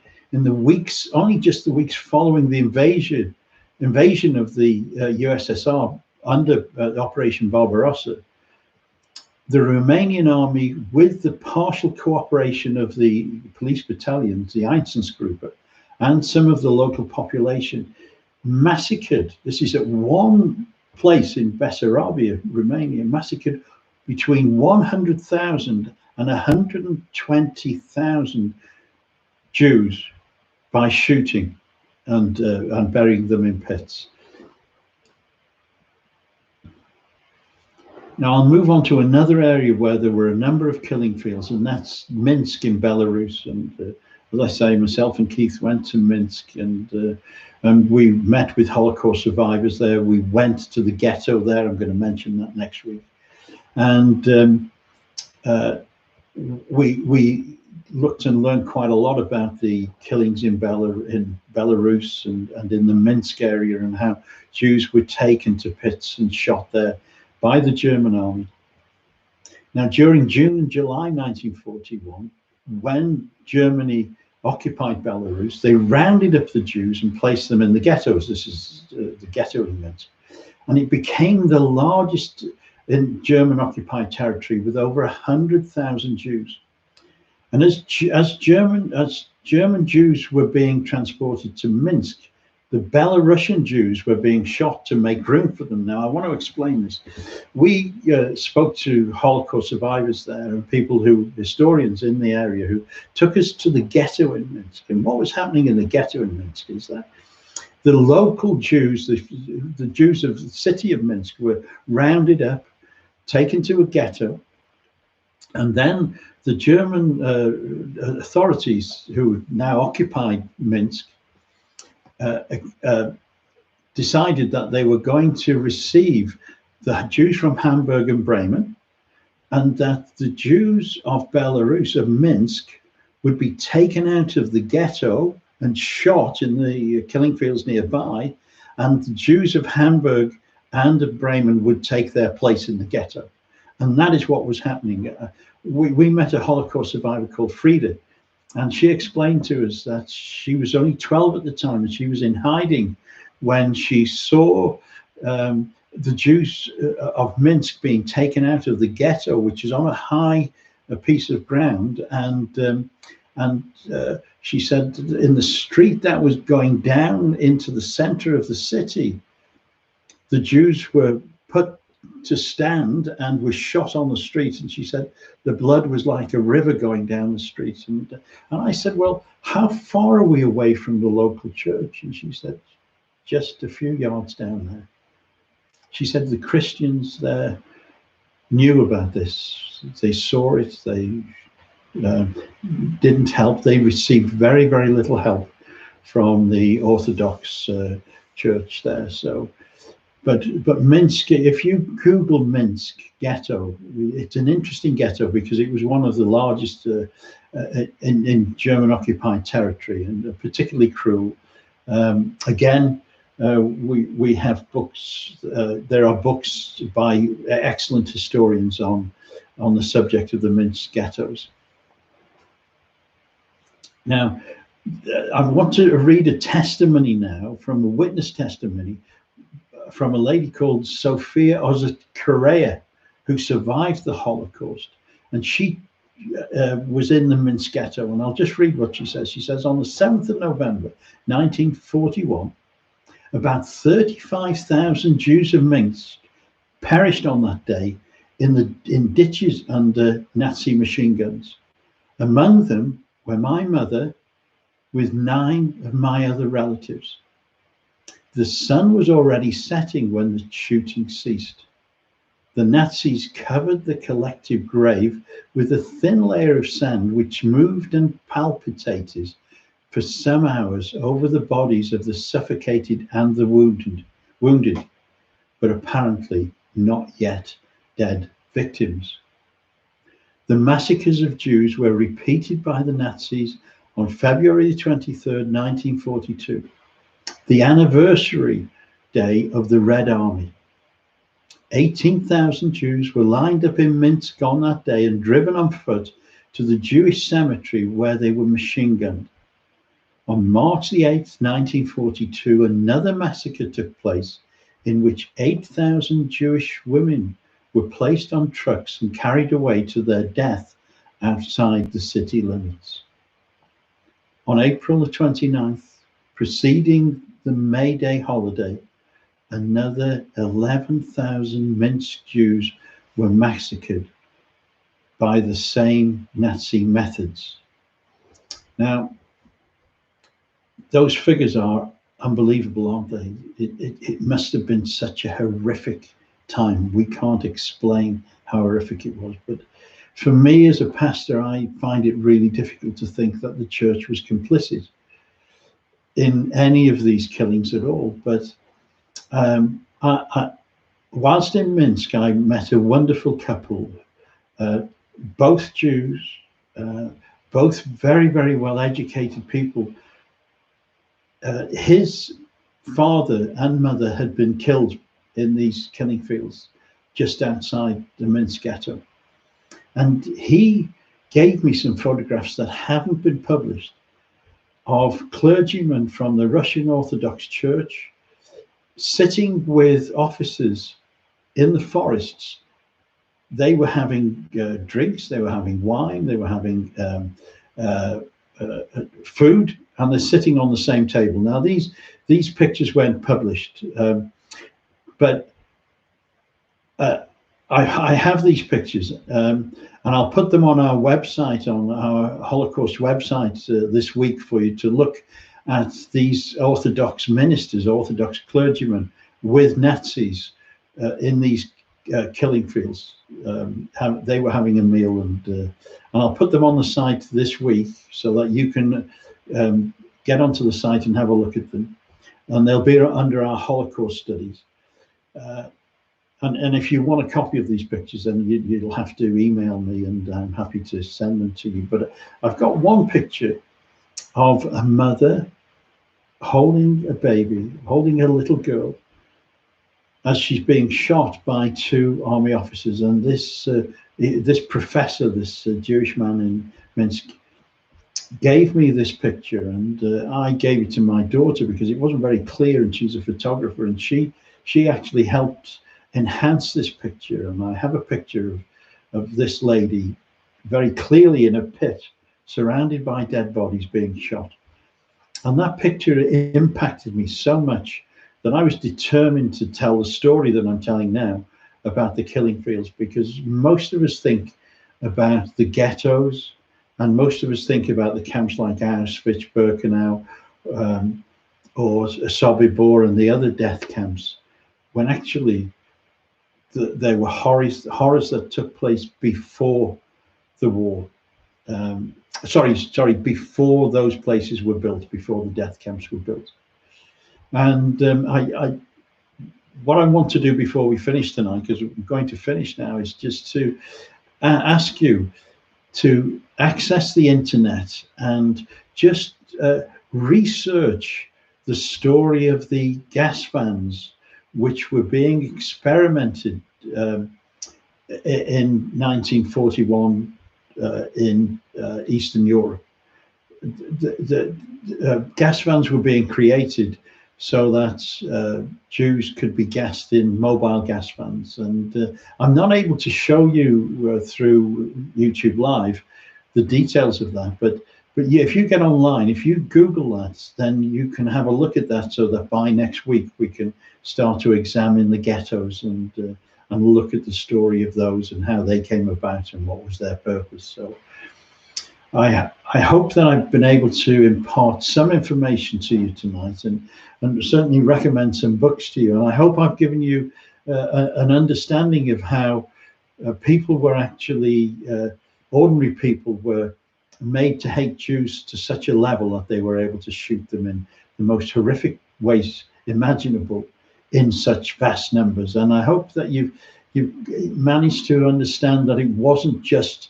only just the weeks following the invasion of the USSR under Operation Barbarossa, the Romanian army, with the partial cooperation of the police battalions, the Einsatzgruppe, and some of the local population, massacred, this is at one place in Bessarabia, Romania, massacred between 100,000 and 120,000 Jews by shooting and burying them in pits. Now I'll move on to another area where there were a number of killing fields, and that's Minsk in Belarus. And as I say, myself and Keith went to Minsk, and we met with Holocaust survivors there. We went to the ghetto there. I'm going to mention that next week. And we looked and learned quite a lot about the killings in Belarus and in the Minsk area, and how Jews were taken to pits and shot there by the German army. Now, during June and July 1941, when Germany occupied Belarus, they rounded up the Jews and placed them in the ghettos. This is the ghetto in Minsk. And it became the largest in German-occupied territory, with over 100,000 Jews. And as German Jews were being transported to Minsk, the Belarusian Jews were being shot to make room for them. Now, I want to explain this. We spoke to Holocaust survivors there, and historians in the area, who took us to the ghetto in Minsk. And what was happening in the ghetto in Minsk is that the local Jews, the Jews of the city of Minsk, were rounded up, taken to a ghetto, and then the German authorities, who now occupied Minsk, decided that they were going to receive the Jews from Hamburg and Bremen, and that the Jews of Belarus, of Minsk, would be taken out of the ghetto and shot in the killing fields nearby, and the Jews of Hamburg and of Bremen would take their place in the ghetto. And that is what was happening. We met a Holocaust survivor called Frida, and she explained to us that she was only 12 at the time, and she was in hiding when she saw the Jews of Minsk being taken out of the ghetto, which is on a piece of ground, and she said in the street that was going down into the center of the city, the Jews were put to stand and was shot on the street. And she said the blood was like a river going down the street. And I said, well, how far are we away from the local church? And she said, just a few yards down there. She said the Christians there knew about this. They saw it. They didn't help. They received very, very little help from the Orthodox church there. So, but Minsk, if you Google Minsk ghetto, it's an interesting ghetto because it was one of the largest in German occupied territory, and particularly cruel. Again, we have books. There are books by excellent historians on the subject of the Minsk ghettos. Now, I want to read a testimony now from a witness testimony from a lady called Sofia Ozakarea, who survived the Holocaust, and she was in the Minsk ghetto. And I'll just read what she says. She says, on the 7th of November, 1941, about 35,000 Jews of Minsk perished on that day in ditches under Nazi machine guns. Among them were my mother with 9 of my other relatives. The sun was already setting when the shooting ceased. The Nazis covered the collective grave with a thin layer of sand which moved and palpitated for some hours over the bodies of the suffocated and the wounded, but apparently not yet dead victims. The massacres of Jews were repeated by the Nazis on February 23rd, 1942, the anniversary day of the Red Army. 18,000 Jews were lined up in Minsk on that day and driven on foot to the Jewish cemetery where they were machine gunned. On March the 8th, 1942, another massacre took place in which 8,000 Jewish women were placed on trucks and carried away to their death outside the city limits. On April the 29th, preceding the May Day holiday, another 11,000 Minsk Jews were massacred by the same Nazi methods. Now, those figures are unbelievable, aren't they? It must have been such a horrific time. We can't explain how horrific it was. But for me as a pastor, I find it really difficult to think that the church was complicit in any of these killings at all. But whilst in Minsk, I met a wonderful couple, both Jews, both very, very well educated people. His father and mother had been killed in these killing fields just outside the Minsk ghetto. And he gave me some photographs that haven't been published of clergymen from the Russian Orthodox Church sitting with officers in the forests. They were having drinks, they were having wine, they were having food, and they're sitting on the same table. Now, these pictures weren't published, but I have these pictures, and I'll put them on our website, on our Holocaust website this week for you to look at these Orthodox ministers, Orthodox clergymen with Nazis in these killing fields. They were having a meal, and I'll put them on the site this week so that you can get onto the site and have a look at them. And they'll be under our Holocaust studies. And if you want a copy of these pictures, then you'll have to email me, and I'm happy to send them to you. But I've got one picture of a mother holding a baby, holding a little girl, as she's being shot by two army officers. And this professor, this Jewish man in Minsk, gave me this picture, and I gave it to my daughter because it wasn't very clear, and she's a photographer, and she actually helped enhance this picture. And I have a picture of this lady very clearly in a pit, surrounded by dead bodies, being shot. And that picture impacted me so much that I was determined to tell the story that I'm telling now about the killing fields, because most of us think about the ghettos, and most of us think about the camps like Auschwitz, Birkenau, or Sobibor and the other death camps, when actually there were horrors that took place before the war. Before those places were built, before the death camps were built. And what I want to do before we finish tonight, because we're going to finish now, is just to ask you to access the internet and just research the story of the gas vans which were being experimented in 1941 in Eastern Europe. The gas vans were being created so that Jews could be gassed in mobile gas vans. And I'm not able to show you through YouTube Live the details of that, but yeah, if you get online, if you Google that, then you can have a look at that, so that by next week we can start to examine the ghettos and look at the story of those and how they came about and what was their purpose. So I hope that I've been able to impart some information to you tonight, and certainly recommend some books to you. And I hope I've given you an understanding of how people were actually, ordinary people were made to hate Jews to such a level that they were able to shoot them in the most horrific ways imaginable in such vast numbers. And I hope that you've managed to understand that it wasn't just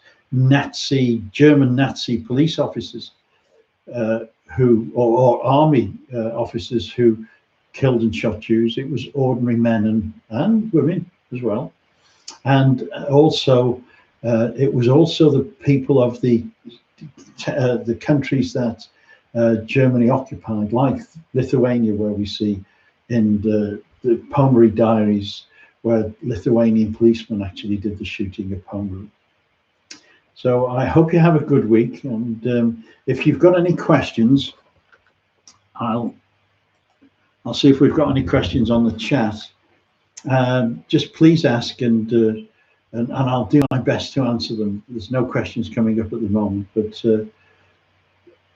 German Nazi police officers or army officers who killed and shot Jews. It was ordinary men and women as well. And also, it was also the people of the countries that Germany occupied, like Lithuania, where we see in the Pommery diaries, where Lithuanian policemen actually did the shooting of Pommery. So I hope you have a good week, and if you've got any questions, I'll see if we've got any questions on the chat. Just please ask, and I'll do my best to answer them. There's no questions coming up at the moment, but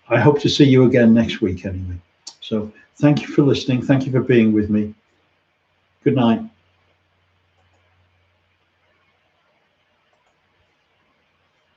I hope to see you again next week anyway. So thank you for listening. Thank you for being with me. Good night.